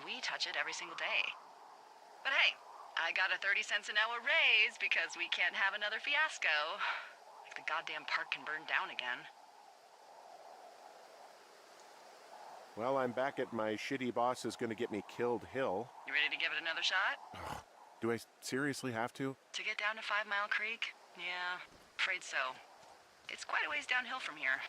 we touch it every single day. But hey, I got a 30 cents an hour raise because we can't have another fiasco. Like the goddamn park can burn down again. Well, I'm back at my shitty boss is gonna get me killed hill. You ready to give it another shot? Do I seriously have to? To get down to 5 Mile Creek? Yeah, afraid so. It's quite a ways downhill from here.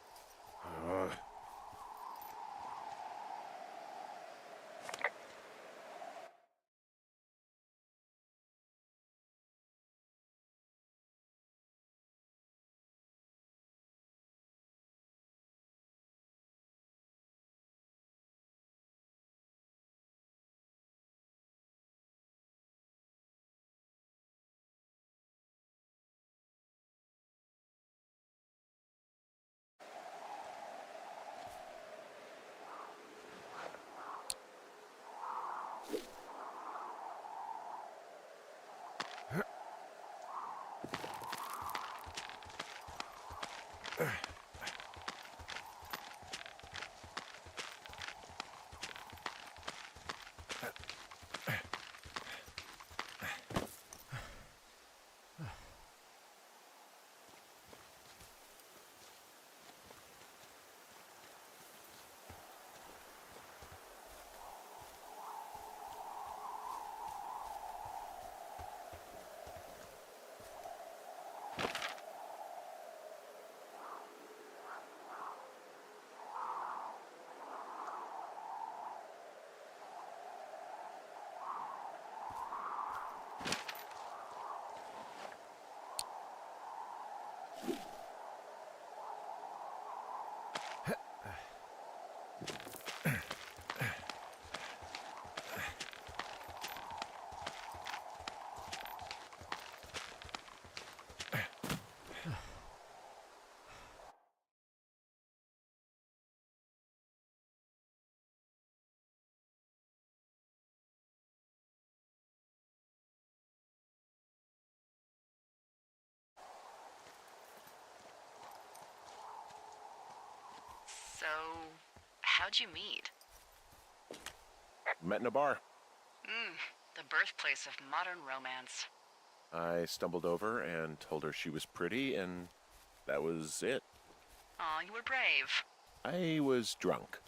So, how'd you meet? Met in a bar. The birthplace of modern romance. I stumbled over and told her she was pretty, and that was it. Aw, you were brave. I was drunk.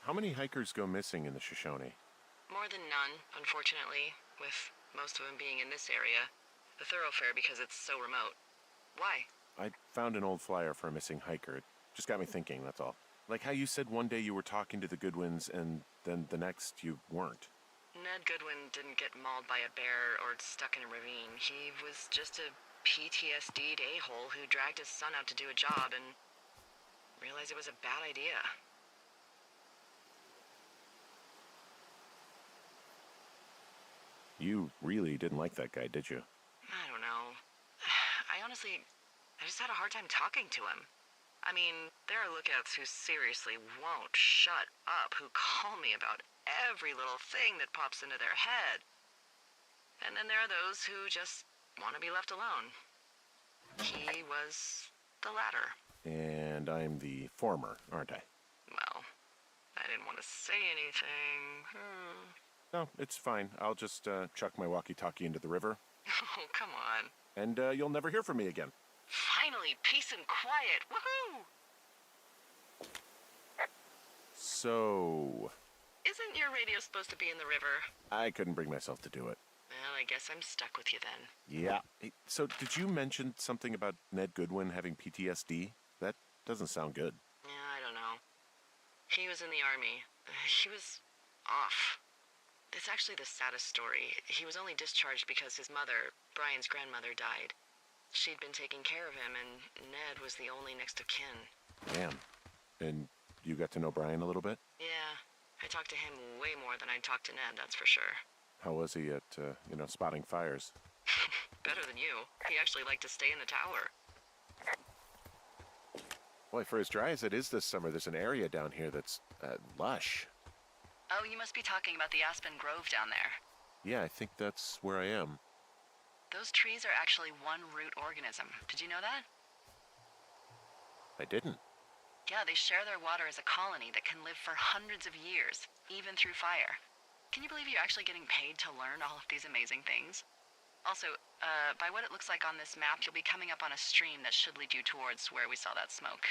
How many hikers go missing in the Shoshone? More than none, unfortunately, with most of them being in this area. The thoroughfare because it's so remote. Why? I found an old flyer for a missing hiker. It just got me thinking, that's all. Like how you said one day you were talking to the Goodwins and then the next you weren't. Ned Goodwin didn't get mauled by a bear or stuck in a ravine. He was just a PTSD'd a-hole who dragged his son out to do a job and realized it was a bad idea. You really didn't like that guy, did you? I don't know. I just had a hard time talking to him. I mean, there are lookouts who seriously won't shut up, who call me about every little thing that pops into their head. And then there are those who just want to be left alone. He was the latter. And I'm the former, aren't I? Well, I didn't want to say anything. No, it's fine. I'll just chuck my walkie-talkie into the river. Oh, come on. And you'll never hear from me again. Finally, peace and quiet. Woohoo! So... Isn't your radio supposed to be in the river? I couldn't bring myself to do it. Well, I guess I'm stuck with you then. Yeah. Hey, so, did you mention something about Ned Goodwin having PTSD? That doesn't sound good. Yeah, I don't know. He was in the army. He was off. It's actually the saddest story. He was only discharged because his mother, Brian's grandmother, died. She'd been taking care of him, and Ned was the only next of kin. Damn. And you got to know Brian a little bit? Yeah, I talked to him way more than I'd talked to Ned, that's for sure. How was he at, spotting fires? Better than you. He actually liked to stay in the tower. Boy, for as dry as it is this summer, there's an area down here that's, lush. Oh, you must be talking about the Aspen Grove down there. Yeah, I think that's where I am. Those trees are actually one root organism. Did you know that? I didn't. Yeah, they share their water as a colony that can live for hundreds of years, even through fire. Can you believe you're actually getting paid to learn all of these amazing things? Also, by what it looks like on this map, you'll be coming up on a stream that should lead you towards where we saw that smoke.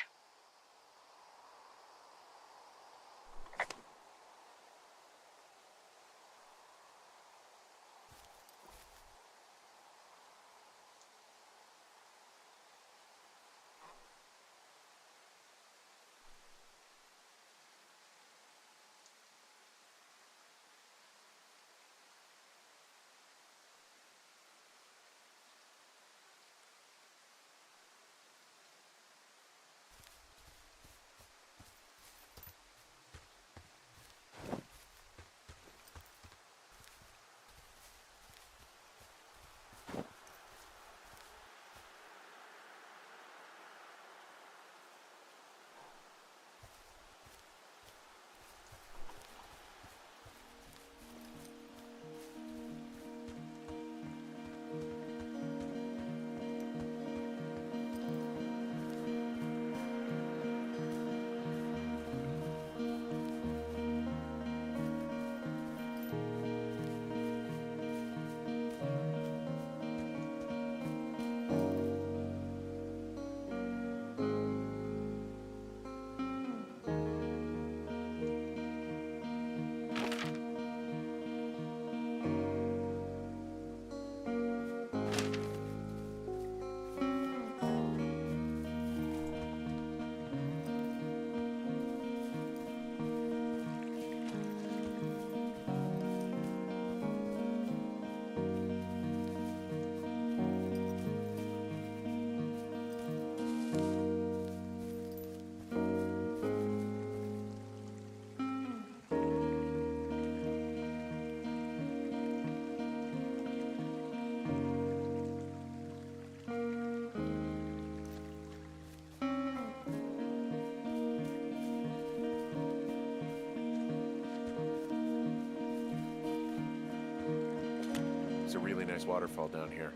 There's a really nice waterfall down here.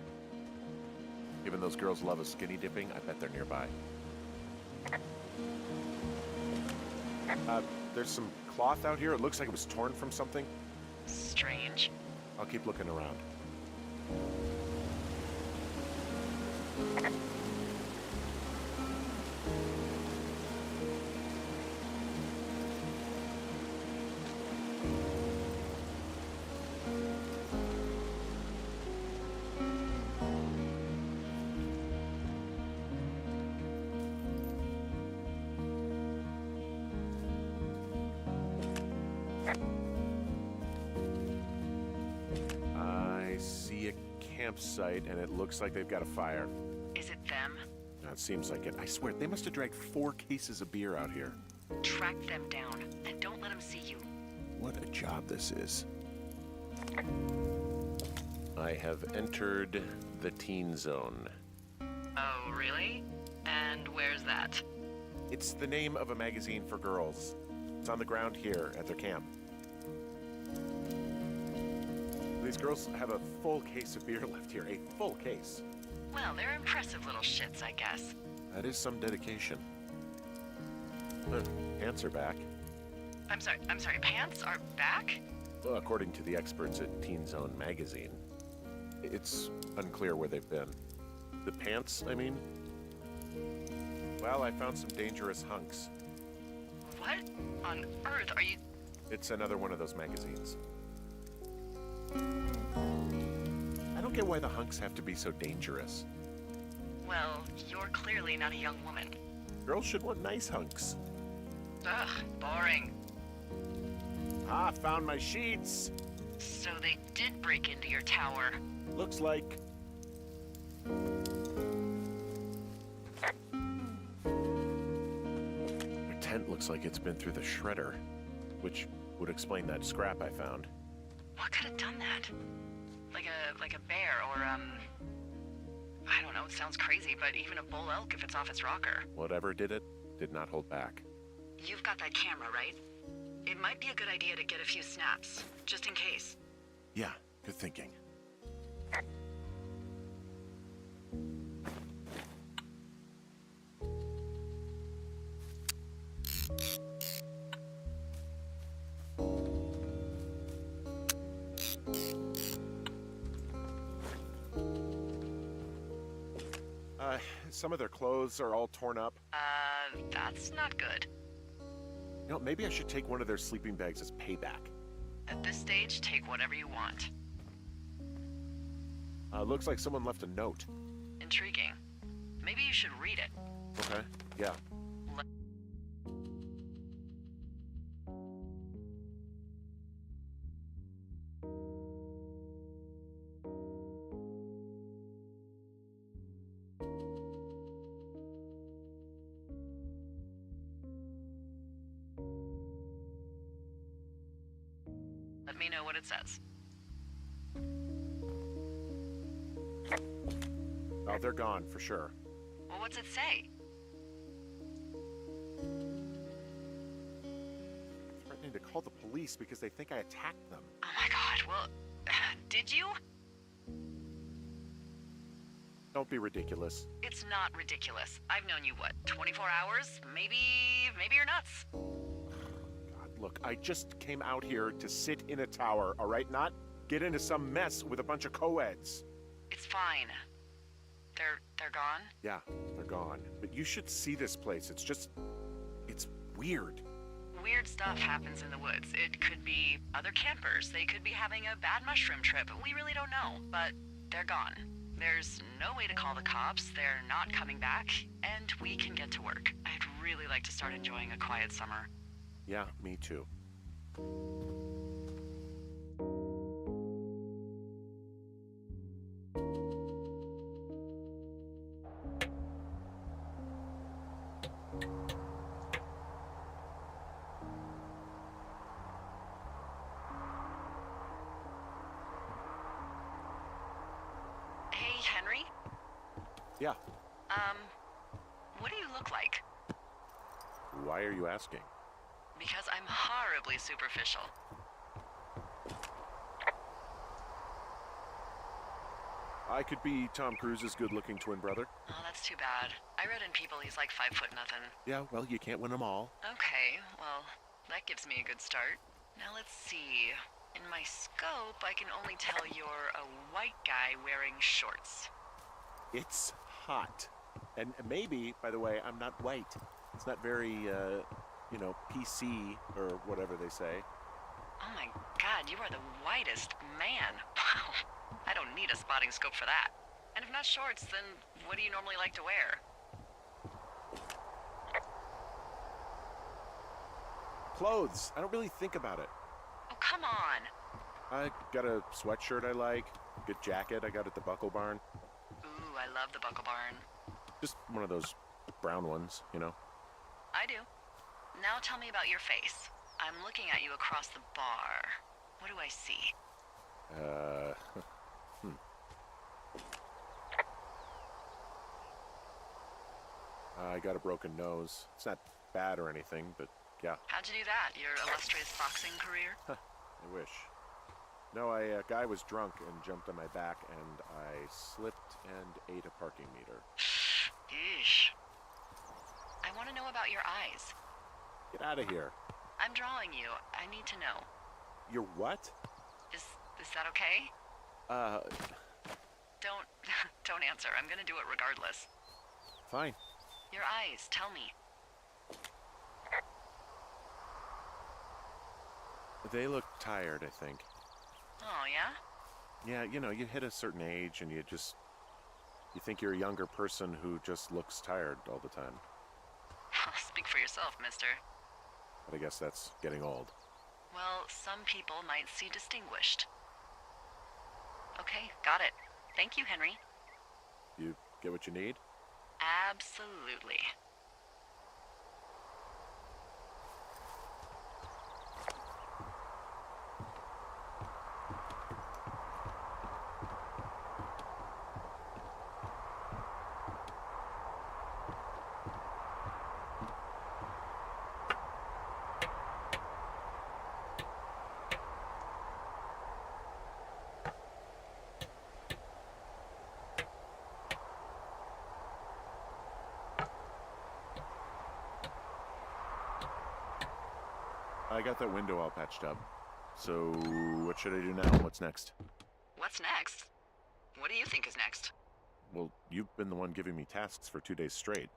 Even those girls love a skinny dipping, I bet they're nearby. There's some cloth out here. It looks like it was torn from something. Strange. I'll keep looking around. I see a campsite, and it looks like they've got a fire. Is it them? It seems like it. I swear, they must have dragged 4 cases of beer out here. Track them down, and don't let them see you. What a job this is. I have entered the teen zone. Oh, really? And where's that? It's the name of a magazine for girls. It's on the ground here at their camp. These girls have a full case of beer left here. A full case. Well, they're impressive little shits, I guess. That is some dedication. Pants are back. I'm sorry, pants are back? Well, according to the experts at Teen Zone magazine. It's unclear where they've been. The pants, I mean? Well, I found some dangerous hunks. What on earth are you... It's another one of those magazines. get why the hunks have to be so dangerous. Well, you're clearly not a young woman. Girls should want nice hunks. Ugh, boring. Ah, found my sheets. So they did break into your tower. Looks like... My tent looks like it's been through the shredder, which would explain that scrap I found. What could have done that? Like a bear or, I don't know, it sounds crazy, but even a bull elk if it's off its rocker. Whatever did it, did not hold back. You've got that camera, right? It might be a good idea to get a few snaps, just in case. Yeah, good thinking. Some of their clothes are all torn up. That's not good. You know, maybe I should take one of their sleeping bags as payback. At this stage, take whatever you want. Looks like someone left a note. Intriguing. Maybe you should read it. Okay, yeah. Let me know what it says. Oh, they're gone, for sure. Well, what's it say? Threatening to call the police because they think I attacked them. Oh my god, well, did you? Don't be ridiculous. It's not ridiculous. I've known you, what, 24 hours? Maybe you're nuts. God, look, I just came out here to sit in a tower, all right? Not get into some mess with a bunch of co-eds. It's fine. They're gone? Yeah, they're gone. But you should see this place. It's weird. Weird stuff happens in the woods. It could be other campers. They could be having a bad mushroom trip. We really don't know, but they're gone. There's no way to call the cops. They're not coming back, and we can get to work. I'd really like to start enjoying a quiet summer. Yeah, me too. Hey, Henry? Yeah, What do you look like? why are you asking? Because I'm horribly superficial. I could be Tom Cruise's good-looking twin brother. Oh, that's too bad. I read in People he's like 5 foot nothing. Yeah, well, you can't win them all. Okay, well, that gives me a good start. Now let's see. In my scope, I can only tell you're a white guy wearing shorts. It's hot. And maybe, by the way, I'm not white. It's not very, PC or whatever they say. Oh my god, you are the whitest man. Wow. I don't need a spotting scope for that. And if not shorts, then what do you normally like to wear? Clothes. I don't really think about it. Oh, come on. I got a sweatshirt I like. Good jacket I got at the Buckle Barn. Ooh, I love the Buckle Barn. Just one of those brown ones, you know? I do. Now tell me about your face. I'm looking at you across the bar. What do I see? I got a broken nose. It's not bad or anything, but yeah. How'd you do that? Your illustrious boxing career? I wish. No, a guy was drunk and jumped on my back, and I slipped and ate a parking meter. Eesh. I want to know about your eyes. Get out of here. I'm drawing you. I need to know. You're what? Is that okay? Don't don't answer. I'm gonna do it regardless. Fine. Your eyes, tell me. They look tired, I think. Oh, yeah? Yeah, you hit a certain age and you think you're a younger person who just looks tired all the time. Speak for yourself, mister. But I guess that's getting old. Well, some people might see distinguished. Okay, got it. Thank you, Henry. You get what you need? Absolutely. I got that window all patched up. So, what should I do now? What's next? What's next? What do you think is next? Well, you've been the one giving me tasks for 2 days straight.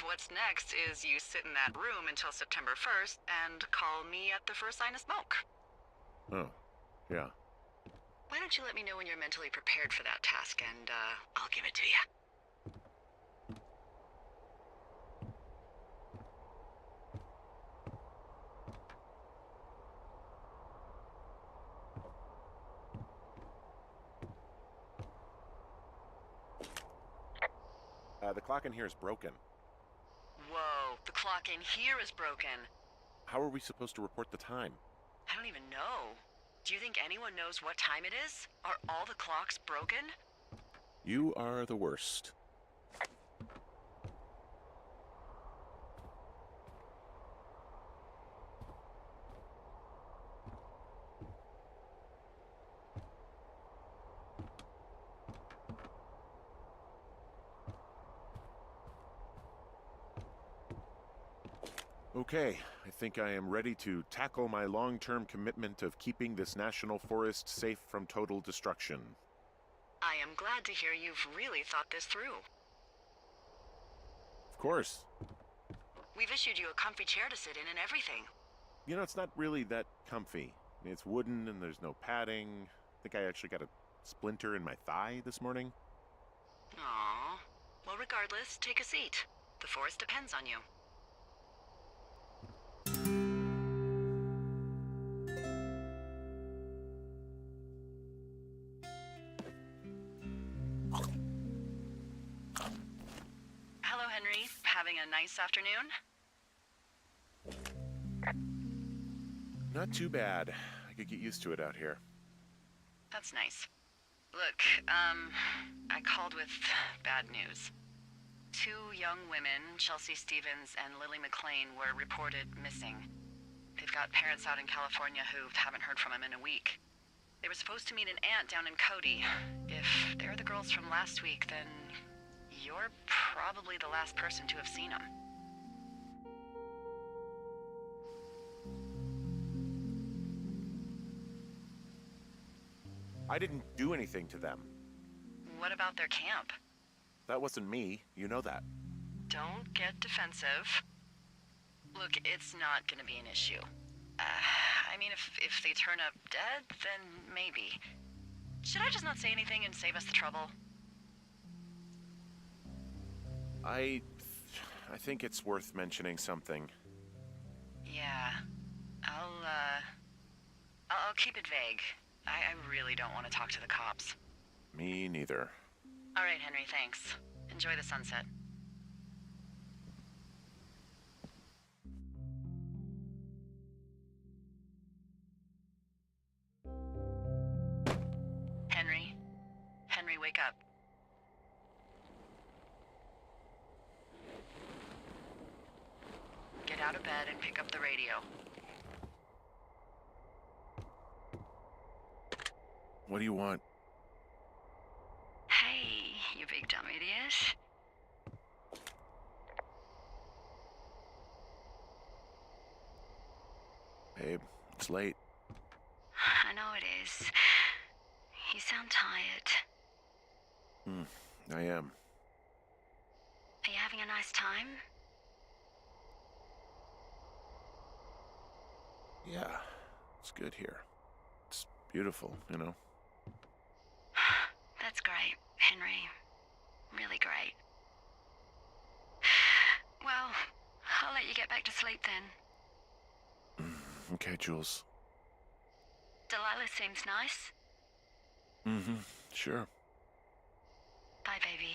What's next is you sit in that room until September 1st and call me at the first sign of smoke. Oh, yeah. Why don't you let me know when you're mentally prepared for that task, and I'll give it to you. The clock in here is broken. Whoa, the clock in here is broken. How are we supposed to report the time? I don't even know. Do you think anyone knows what time it is? Are all the clocks broken? You are the worst. Okay, I think I am ready to tackle my long-term commitment of keeping this national forest safe from total destruction. I am glad to hear you've really thought this through. Of course. We've issued you a comfy chair to sit in and everything. It's not really that comfy. It's wooden and there's no padding. I think I actually got a splinter in my thigh this morning. Aww. Well, regardless, take a seat. The forest depends on you. Hello, Henry. Having a nice afternoon? Not too bad. I could get used to it out here. That's nice. Look, I called with bad news. 2 young women, Chelsea Stevens and Lily McLean, were reported missing. They've got parents out in California who haven't heard from them in a week. They were supposed to meet an aunt down in Cody. If they're the girls from last week, then you're probably the last person to have seen them. I didn't do anything to them. What about their camp? That wasn't me. You know that. Don't get defensive. Look, it's not gonna be an issue. I mean, if they turn up dead, then maybe. Should I just not say anything and save us the trouble? I think it's worth mentioning something. Yeah. I'll keep it vague. I really don't want to talk to the cops. Me neither. All right, Henry, thanks. Enjoy the sunset. Henry? Henry, wake up. Get out of bed and pick up the radio. What do you want? Hey, you big dumb idiot. Babe, it's late. I know it is. You sound tired. I am. Are you having a nice time? Yeah, it's good here. It's beautiful, sleep then. Okay, Jules. Delilah seems nice. Mm-hmm. Sure. Bye, baby.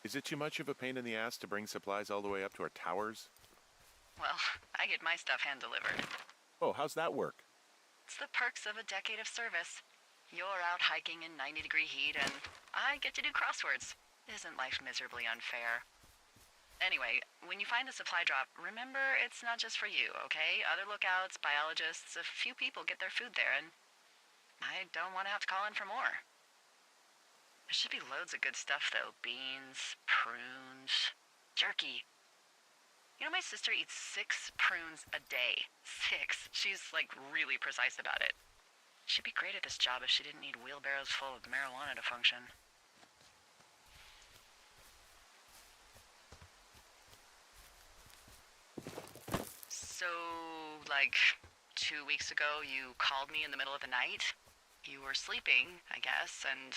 Is it too much of a pain in the ass to bring supplies all the way up to our towers? Well, I get my stuff hand-delivered. Oh, how's that work? It's the perks of a decade of service. You're out hiking in 90-degree heat, and I get to do crosswords. Isn't life miserably unfair? Anyway, when you find the supply drop, remember it's not just for you, okay? Other lookouts, biologists, a few people get their food there, and I don't want to have to call in for more. There should be loads of good stuff, though. Beans, prunes, jerky. You know, my sister eats 6 prunes a day. 6. She's, really precise about it. She'd be great at this job if she didn't need wheelbarrows full of marijuana to function. So, 2 weeks ago, you called me in the middle of the night. You were sleeping, I guess, and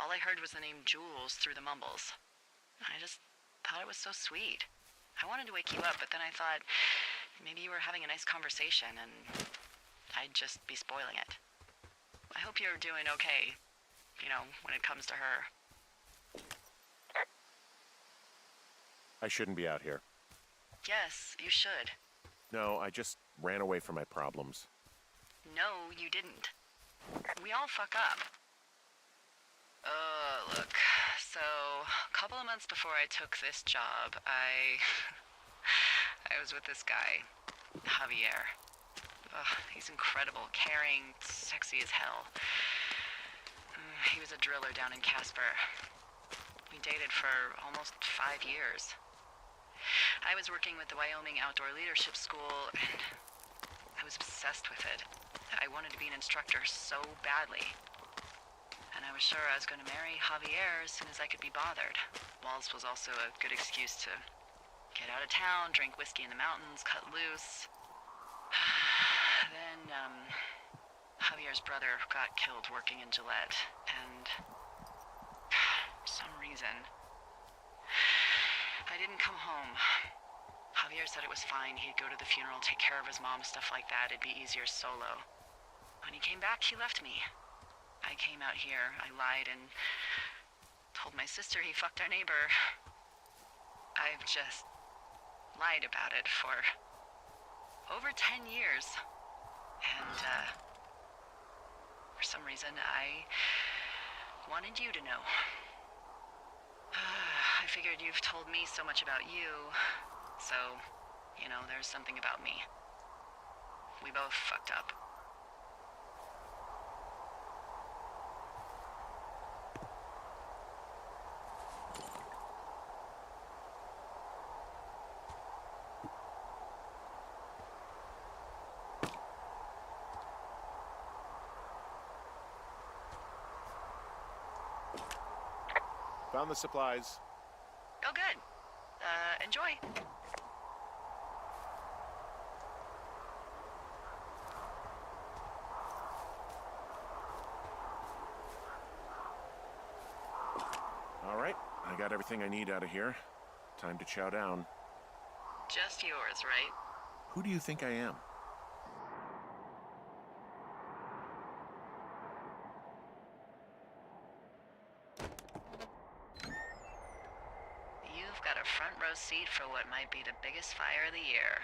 all I heard was the name Jules through the mumbles. I just thought it was so sweet. I wanted to wake you up, but then I thought maybe you were having a nice conversation and I'd just be spoiling it. I hope you're doing okay, when it comes to her. I shouldn't be out here. Yes, you should. No, I just ran away from my problems. No, you didn't. We all fuck up. Look, so a couple of months before I took this job, I was with this guy, Javier. He's incredible, caring, sexy as hell. He was a driller down in Casper. We dated for almost 5 years. I was working with the Wyoming Outdoor Leadership School, and I was obsessed with it. I wanted to be an instructor so badly. And I was sure I was going to marry Javier as soon as I could be bothered. Walls was also a good excuse to get out of town, drink whiskey in the mountains, cut loose. Then, Javier's brother got killed working in Gillette, and for some reason, I didn't come home. Javier said it was fine. He'd go to the funeral, take care of his mom, stuff like that. It'd be easier solo. When he came back, he left me. I came out here, I lied, and told my sister he fucked our neighbor. I've just lied about it for over 10 years. And, for some reason, I wanted you to know. I figured you've told me so much about you, so, there's something about me. We both fucked up. Found the supplies. Oh, good. Enjoy. All right, I got everything I need out of here. Time to chow down. Just yours, right? Who do you think I am? You've got a front row seat for what might be the biggest fire of the year.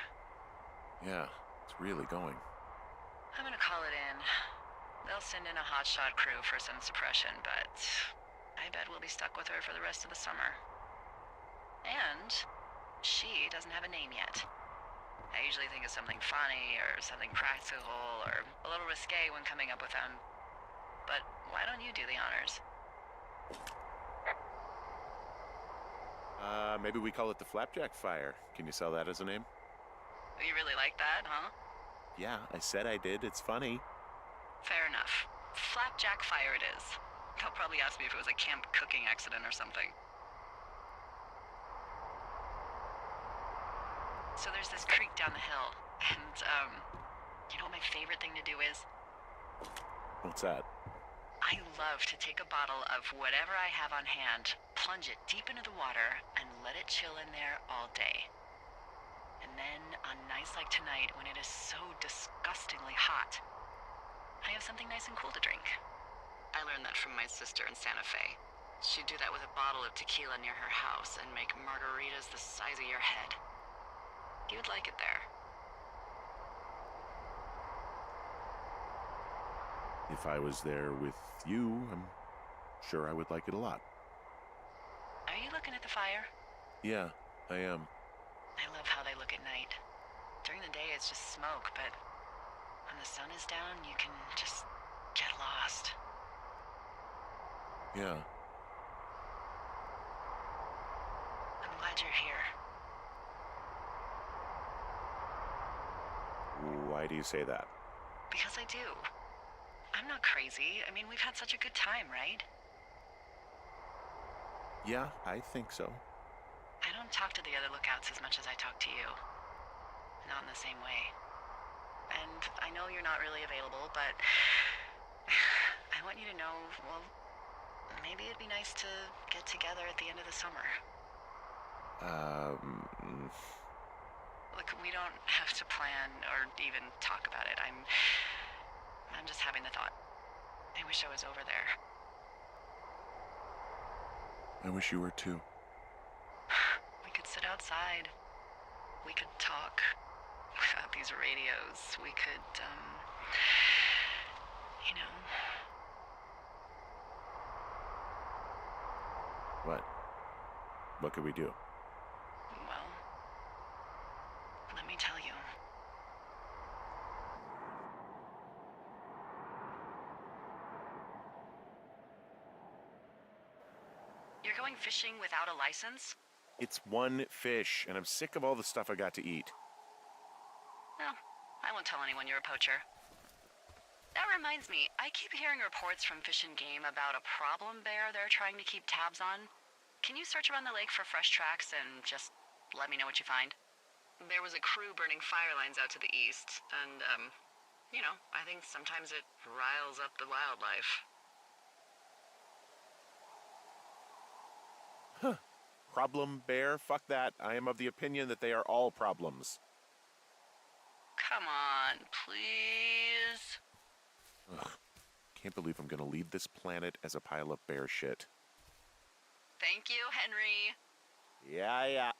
Yeah, it's really going. I'm gonna call it in. They'll send in a hotshot crew for some suppression, but I bet we'll be stuck with her for the rest of the summer. And she doesn't have a name yet. I usually think of something funny or something practical or a little risque when coming up with them. But why don't you do the honors? Maybe we call it the Flapjack Fire. Can you sell that as a name? You really like that, huh? Yeah, I said I did. It's funny. Fair enough. Flapjack Fire it is. They'll probably ask me if it was a camp cooking accident or something. So there's this creek down the hill, and, you know what my favorite thing to do is? What's that? I love to take a bottle of whatever I have on hand, plunge it deep into the water, and let it chill in there all day. And then, on nights like tonight, when it is so disgustingly hot, I have something nice and cool to drink. I learned that from my sister in Santa Fe. She'd do that with a bottle of tequila near her house and make margaritas the size of your head. You'd like it there. If I was there with you, I'm sure I would like it a lot. Are you looking at the fire? Yeah, I am. I love how they look at night. During the day, it's just smoke, but when the sun is down, you can just get lost. Yeah. I'm glad you're here. Why do you say that? Because I do. I'm not crazy. I mean, we've had such a good time, right? Yeah, I think so. I don't talk to the other lookouts as much as I talk to you. Not in the same way. And I know you're not really available, but I want you to know, well, maybe it'd be nice to get together at the end of the summer. Look, we don't have to plan or even talk about it. I'm just having the thought. I wish I was over there. I wish you were too. We could sit outside. We could talk without these radios. We could, you know. What? What could we do? Well, let me tell you. You're going fishing without a license? It's one fish, and I'm sick of all the stuff I got to eat. Well, I won't tell anyone you're a poacher. That reminds me, I keep hearing reports from Fish and Game about a problem bear they're trying to keep tabs on. Can you search around the lake for fresh tracks and just let me know what you find? There was a crew burning fire lines out to the east, and, you know, I think sometimes it riles up the wildlife. Huh. Problem bear? Fuck that. I am of the opinion that they are all problems. Come on, please. Ugh. Can't believe I'm gonna leave this planet as a pile of bear shit. Thank you, Henry. Yeah.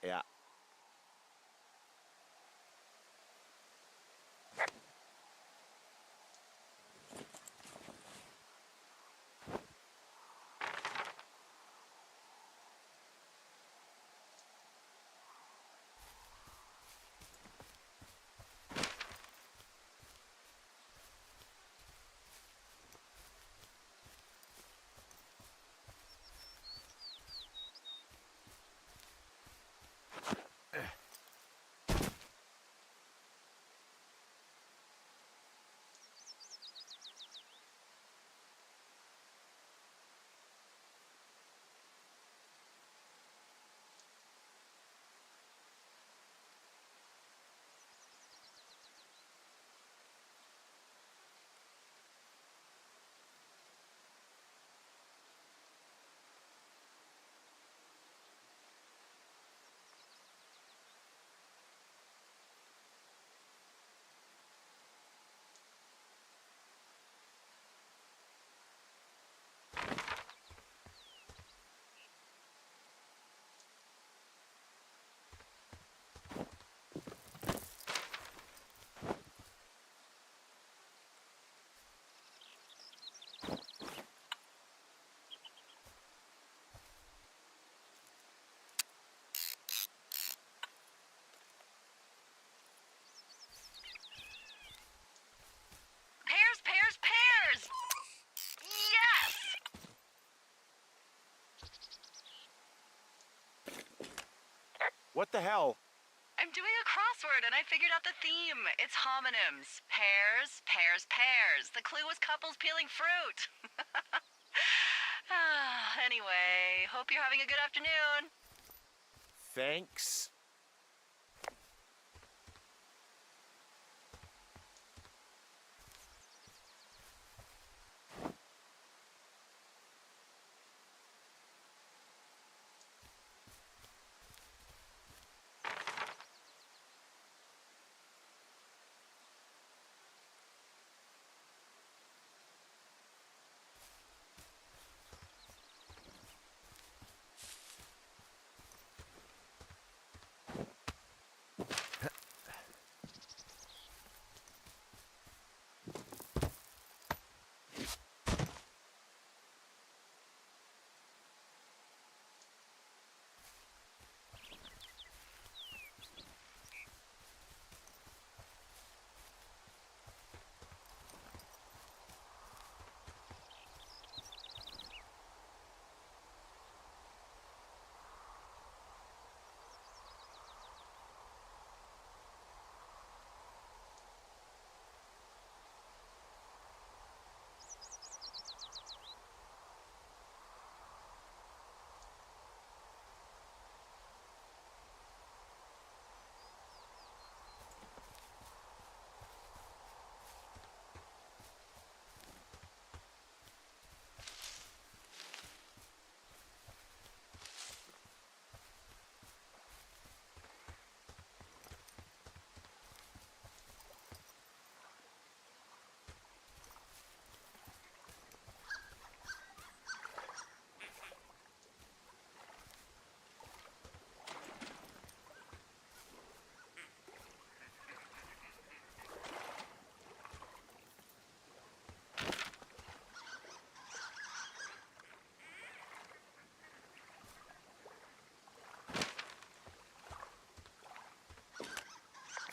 Pears! Yes! What the hell? I'm doing a crossword and I figured out the theme. It's homonyms. Pears. The clue was couples peeling fruit. Anyway, hope you're having a good afternoon. Thanks.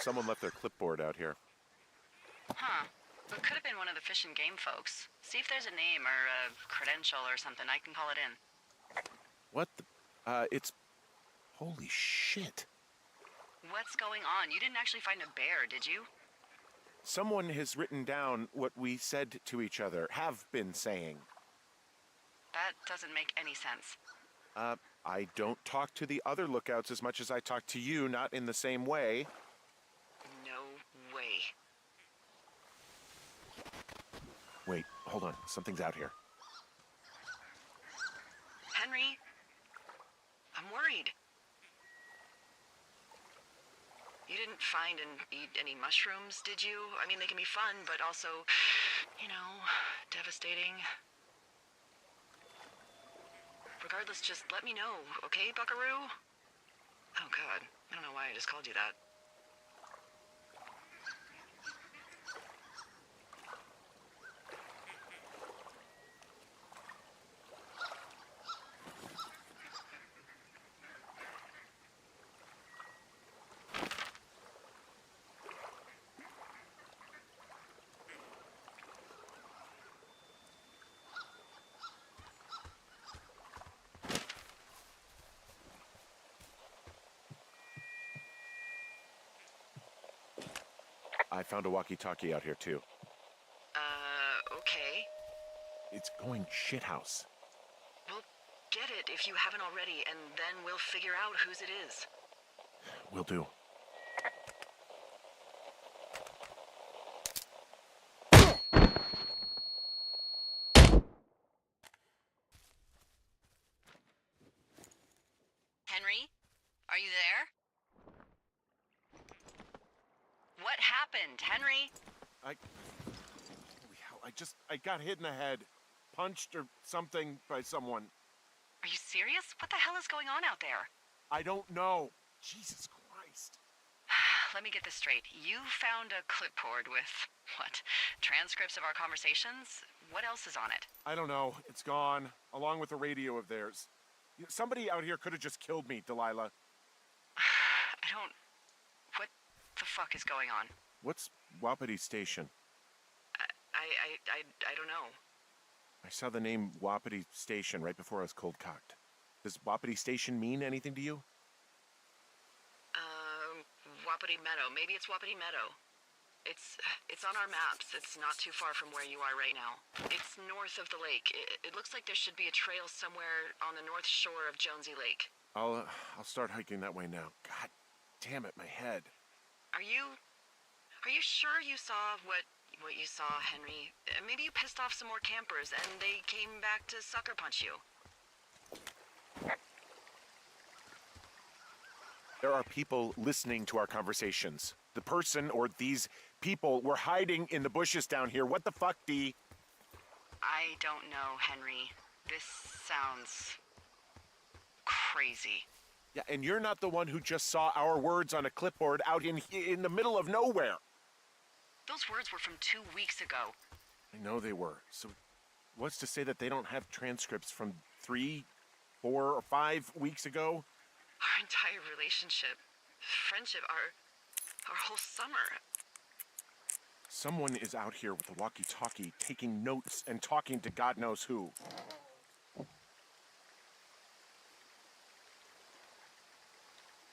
someone left their clipboard out here. Huh. It could have been one of the Fish and Game folks. See if there's a name or a credential or something. I can call it in. What the? It's... Holy shit. What's going on? You didn't actually find a bear, did you? Someone has written down what we said to each other, have been saying. That doesn't make any sense. I don't talk to the other lookouts as much as I talk to you, not in the same way. No way. Wait, hold on. Something's out here. Henry? I'm worried. You didn't find and eat any mushrooms, did you? I mean, they can be fun, but also, you know, devastating. Regardless, just let me know, okay, buckaroo? Oh, God. I don't know why I just called you that. I found a walkie-talkie out here, too. Okay. It's going shithouse. Well, get it if you haven't already, and then we'll figure out whose it is. Will do. Henry? Are you there? What happened, Henry? Holy hell, I got hit in the head. Punched or something by someone. Are you serious? What the hell is going on out there? I don't know. Jesus Christ. Let me get this straight. You found a clipboard with, what, transcripts of our conversations? What else is on it? I don't know. It's gone, along with the radio of theirs. Somebody out here could have just killed me, Delilah. What the fuck is going on? What's Wapiti Station? I don't know. I saw the name Wapiti Station right before I was cold-cocked. Does Wapiti Station mean anything to you? Wapiti Meadow. Maybe it's Wapiti Meadow. It's on our maps. It's not too far from where you are right now. It's north of the lake. It looks like there should be a trail somewhere on the north shore of Jonesy Lake. I'll start hiking that way now. God damn it, my head. Are you sure you saw what you saw, Henry? Maybe you pissed off some more campers and they came back to sucker punch you. There are people listening to our conversations. The person or these people were hiding in the bushes down here. What the fuck, Dee? I don't know, Henry. This sounds crazy. Yeah, and you're not the one who just saw our words on a clipboard out in the middle of nowhere. Those words were from 2 weeks ago. I know they were. So what's to say that they don't have transcripts from 3, 4, or 5 weeks ago? Our entire relationship, friendship, our whole summer. Someone is out here with a walkie-talkie taking notes and talking to God knows who.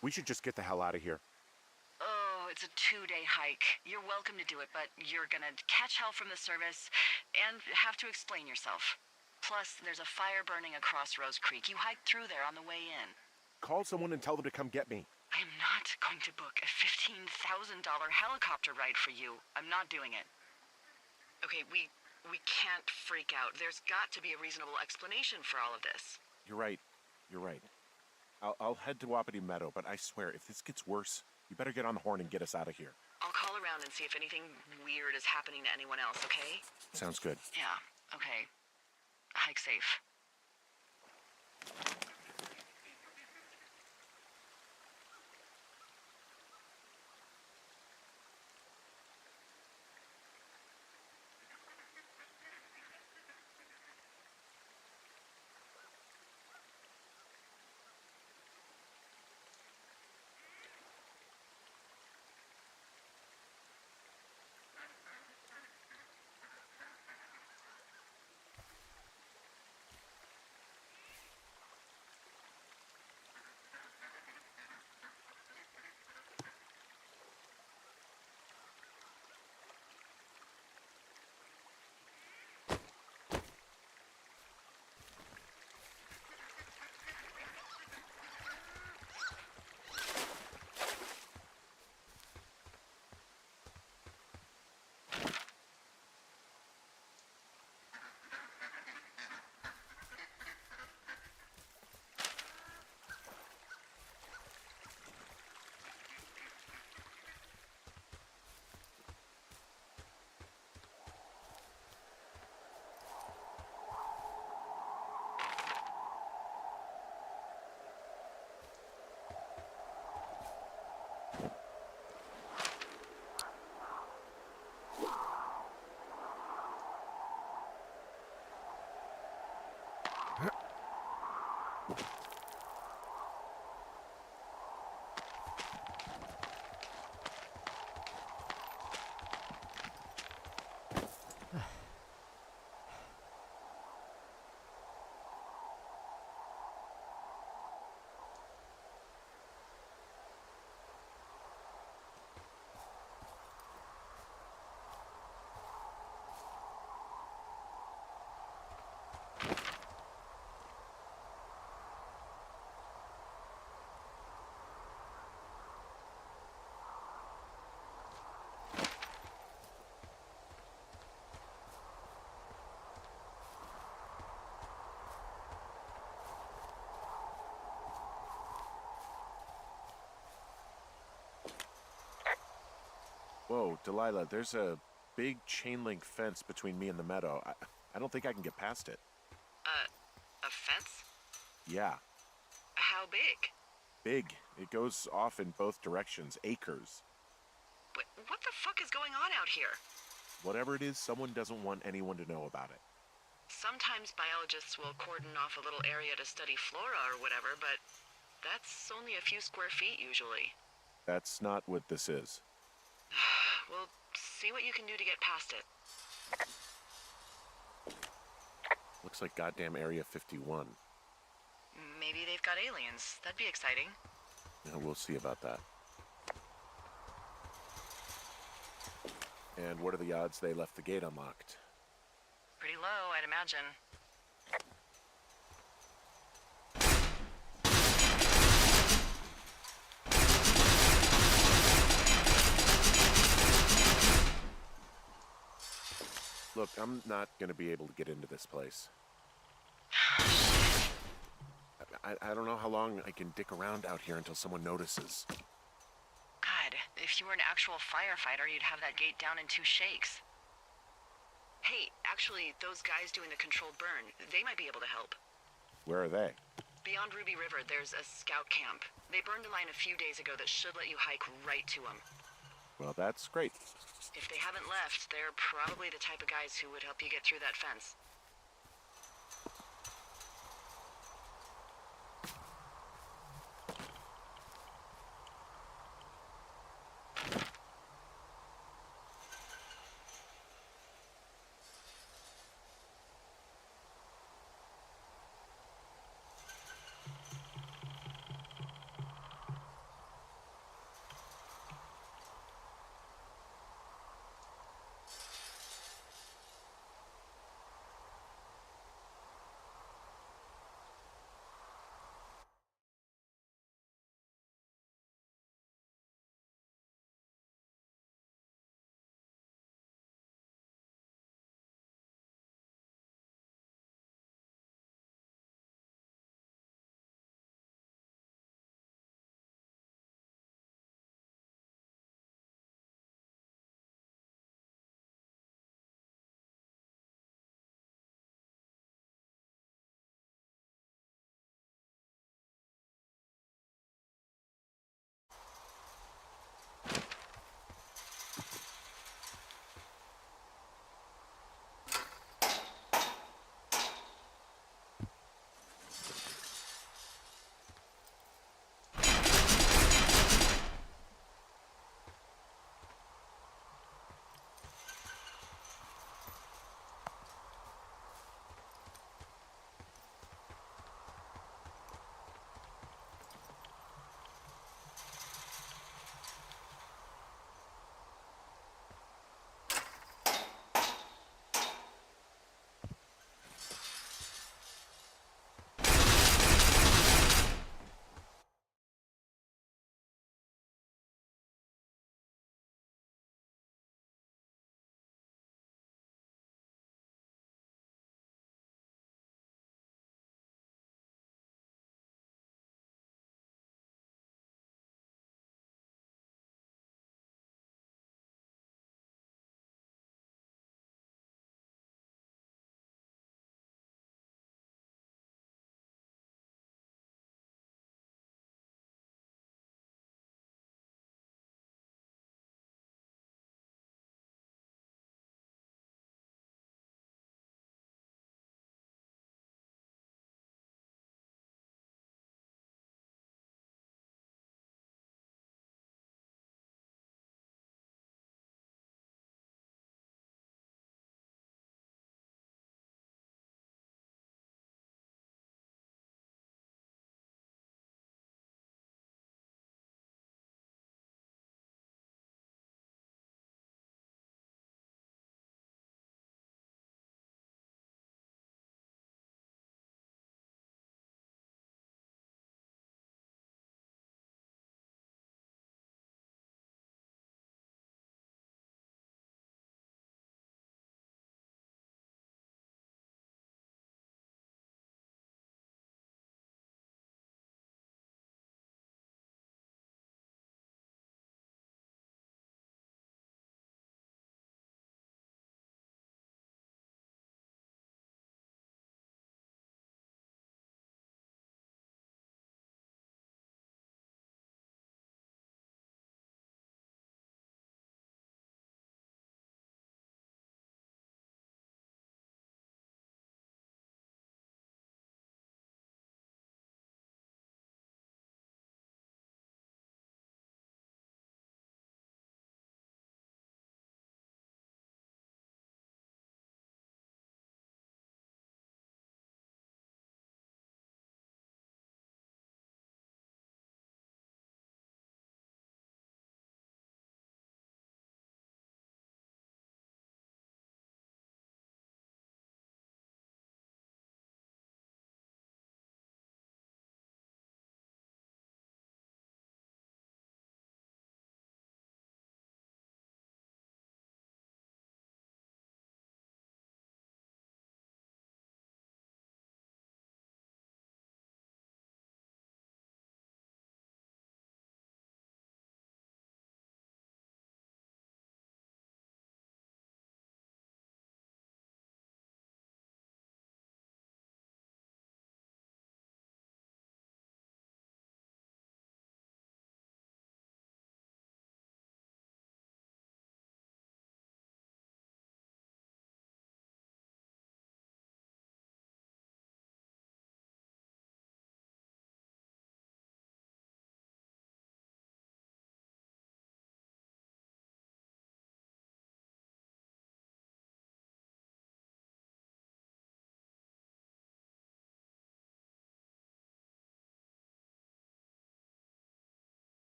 We should just get the hell out of here. Oh, it's a 2-day hike. You're welcome to do it, but you're gonna catch hell from the service and have to explain yourself. Plus, there's a fire burning across Rose Creek. You hiked through there on the way in. Call someone and tell them to come get me. I am not going to book a $15,000 helicopter ride for you. I'm not doing it. Okay, we can't freak out. There's got to be a reasonable explanation for all of this. You're right. You're right. I'll head to Wapiti Meadow, but I swear, if this gets worse, you better get on the horn and get us out of here. I'll call around and see if anything weird is happening to anyone else, okay? Sounds good. Yeah, okay. Hike safe. Whoa, Delilah, there's a big chain link fence between me and the meadow. I don't think I can get past it. A fence? Yeah, How big? big. It goes off in both directions, acres. What the fuck is going on out here? Whatever it is, someone doesn't want anyone to know about it. Sometimes biologists will cordon off a little area to study flora or whatever, but that's only a few square feet usually. That's not what this is. We'll see what you can do to get past it. Looks like goddamn Area 51. Maybe they've got aliens. That'd be exciting. Yeah, we'll see about that. And what are the odds they left the gate unlocked? Pretty low, I'd imagine. Look, I'm not gonna be able to get into this place. I don't know how long I can dick around out here until someone notices. God, if you were an actual firefighter, you'd have that gate down in 2 shakes. Hey, actually, those guys doing the controlled burn, they might be able to help. Where are they? Beyond Ruby River, there's a scout camp. They burned a line a few days ago that should let you hike right to them. Well, that's great. If they haven't left, they're probably the type of guys who would help you get through that fence.